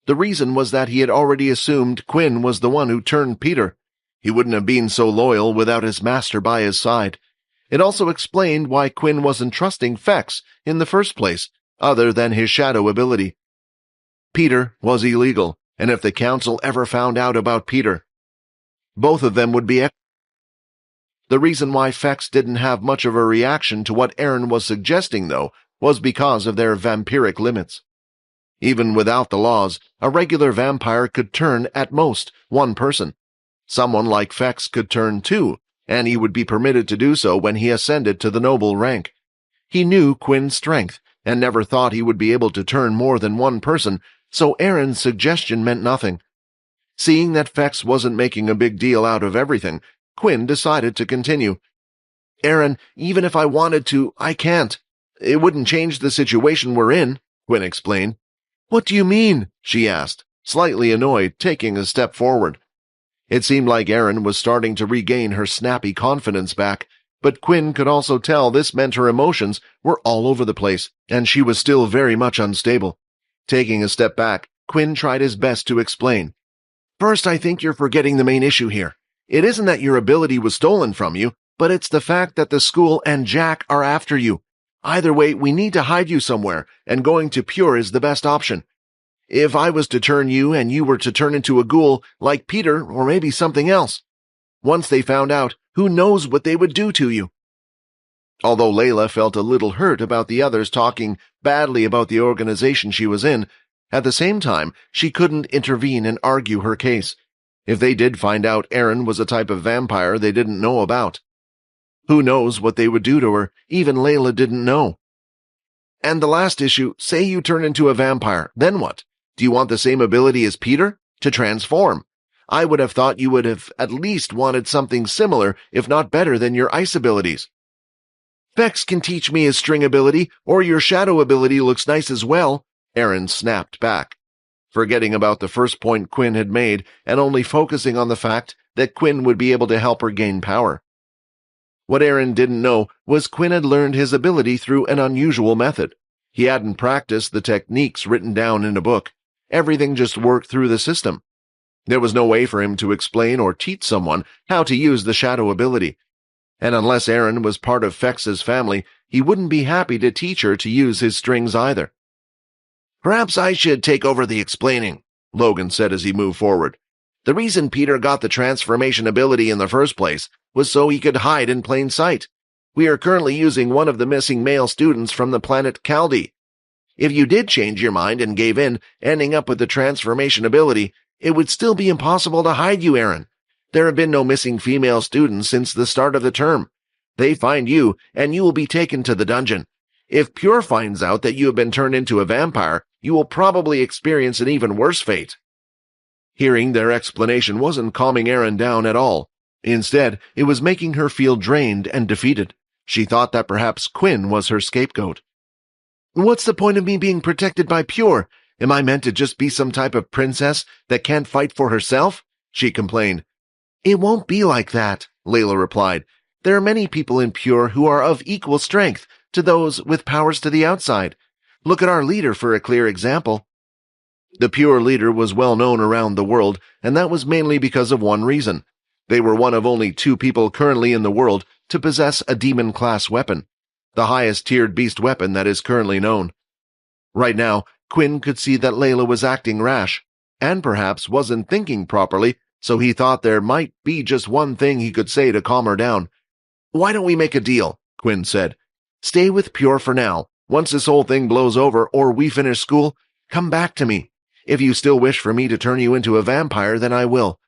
[SPEAKER 1] The reason was that he had already assumed Quinn was the one who turned Peter. He wouldn't have been so loyal without his master by his side. It also explained why Quinn wasn't trusting Fex in the first place, other than his shadow ability. Peter was illegal, and if the council ever found out about Peter, both of them would be executed. The reason why Fex didn't have much of a reaction to what Erin was suggesting, though, was because of their vampiric limits. Even without the laws, a regular vampire could turn, at most, one person. Someone like Fex could turn two, and he would be permitted to do so when he ascended to the noble rank. He knew Quinn's strength, and never thought he would be able to turn more than one person, so Erin's suggestion meant nothing. Seeing that Fex wasn't making a big deal out of everything, Quinn decided to continue. "Erin, even if I wanted to, I can't. It wouldn't change the situation we're in," Quinn explained. "What do you mean?" she asked, slightly annoyed, taking a step forward. It seemed like Erin was starting to regain her snappy confidence back, but Quinn could also tell this meant her emotions were all over the place, and she was still very much unstable. Taking a step back, Quinn tried his best to explain. "First, I think you're forgetting the main issue here. It isn't that your ability was stolen from you, but it's the fact that the school and Jack are after you. Either way, we need to hide you somewhere, and going to Pure is the best option. If I was to turn you and you were to turn into a ghoul, like Peter, or maybe something else. Once they found out, who knows what they would do to you." Although Layla felt a little hurt about the others talking badly about the organization she was in, at the same time, she couldn't intervene and argue her case. If they did find out Erin was a type of vampire they didn't know about, who knows what they would do to her? Even Layla didn't know. "And the last issue, say you turn into a vampire, then what? Do you want the same ability as Peter? To transform? I would have thought you would have at least wanted something similar, if not better than your ice abilities." "Fex can teach me his string ability, or your shadow ability looks nice as well," Erin snapped back, forgetting about the first point Quinn had made and only focusing on the fact that Quinn would be able to help her gain power. What Erin didn't know was Quinn had learned his ability through an unusual method. He hadn't practiced the techniques written down in a book. Everything just worked through the system. There was no way for him to explain or teach someone how to use the shadow ability. And unless Erin was part of Fex's family, he wouldn't be happy to teach her to use his strings either. "Perhaps I should take over the explaining," Logan said as he moved forward. "The reason Peter got the transformation ability in the first place was so he could hide in plain sight. We are currently using one of the missing male students from the planet Caldi. If you did change your mind and gave in, ending up with the transformation ability, it would still be impossible to hide you, Erin. There have been no missing female students since the start of the term. They find you, and you will be taken to the dungeon. If Pure finds out that you have been turned into a vampire, you will probably experience an even worse fate." Hearing their explanation wasn't calming Erin down at all. Instead, it was making her feel drained and defeated. She thought that perhaps Quinn was her scapegoat. "What's the point of me being protected by Pure? Am I meant to just be some type of princess that can't fight for herself?" she complained. "It won't be like that," Layla replied. "There are many people in Pure who are of equal strength to those with powers to the outside. Look at our leader for a clear example." The Pure leader was well known around the world, and that was mainly because of one reason. They were one of only 2 people currently in the world to possess a demon-class weapon, the highest-tiered beast weapon that is currently known. Right now, Quinn could see that Layla was acting rash, and perhaps wasn't thinking properly, so he thought there might be just one thing he could say to calm her down. "Why don't we make a deal?" Quinn said. "Stay with Pure for now. Once this whole thing blows over or we finish school, come back to me. If you still wish for me to turn you into a vampire, then I will.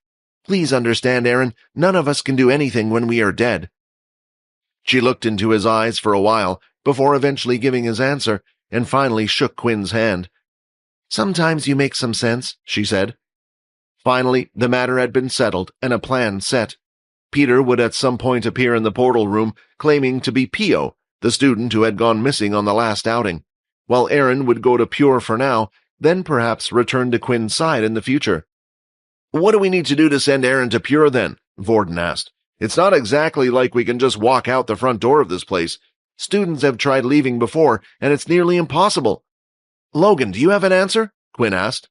[SPEAKER 1] Please understand, Erin, none of us can do anything when we are dead." She looked into his eyes for a while, before eventually giving his answer, and finally shook Quinn's hand. "Sometimes you make some sense," she said. Finally, the matter had been settled and a plan set. Peter would at some point appear in the portal room, claiming to be Pio, the student who had gone missing on the last outing, while Erin would go to Pure for now, then perhaps return to Quinn's side in the future. "What do we need to do to send Erin to Pure, then?" Vorden asked. "It's not exactly like we can just walk out the front door of this place. Students have tried leaving before, and it's nearly impossible." "Logan, do you have an answer?" Quinn asked.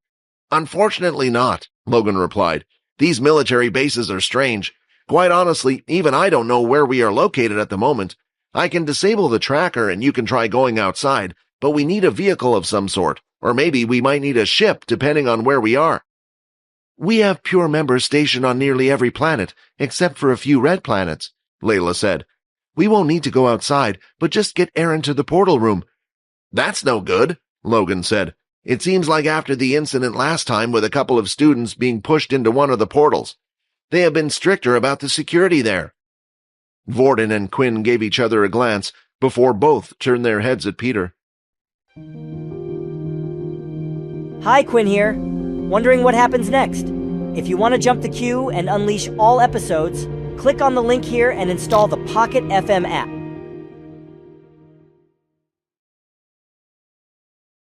[SPEAKER 1] "Unfortunately not," Logan replied. "These military bases are strange. Quite honestly, even I don't know where we are located at the moment. I can disable the tracker and you can try going outside, but we need a vehicle of some sort, or maybe we might need a ship depending on where we are." "We have Pure members stationed on nearly every planet, except for a few red planets," Layla said. "We won't need to go outside, but just get Erin to the portal room." "That's no good," Logan said. "It seems like after the incident last time with a couple of students being pushed into one of the portals. They have been stricter about the security there." Vorden and Quinn gave each other a glance before both turned their heads at Peter.
[SPEAKER 2] Hi, Quinn here. Wondering what happens next? If you want to jump the queue and unleash all episodes, click on the link here and install the Pocket FM app.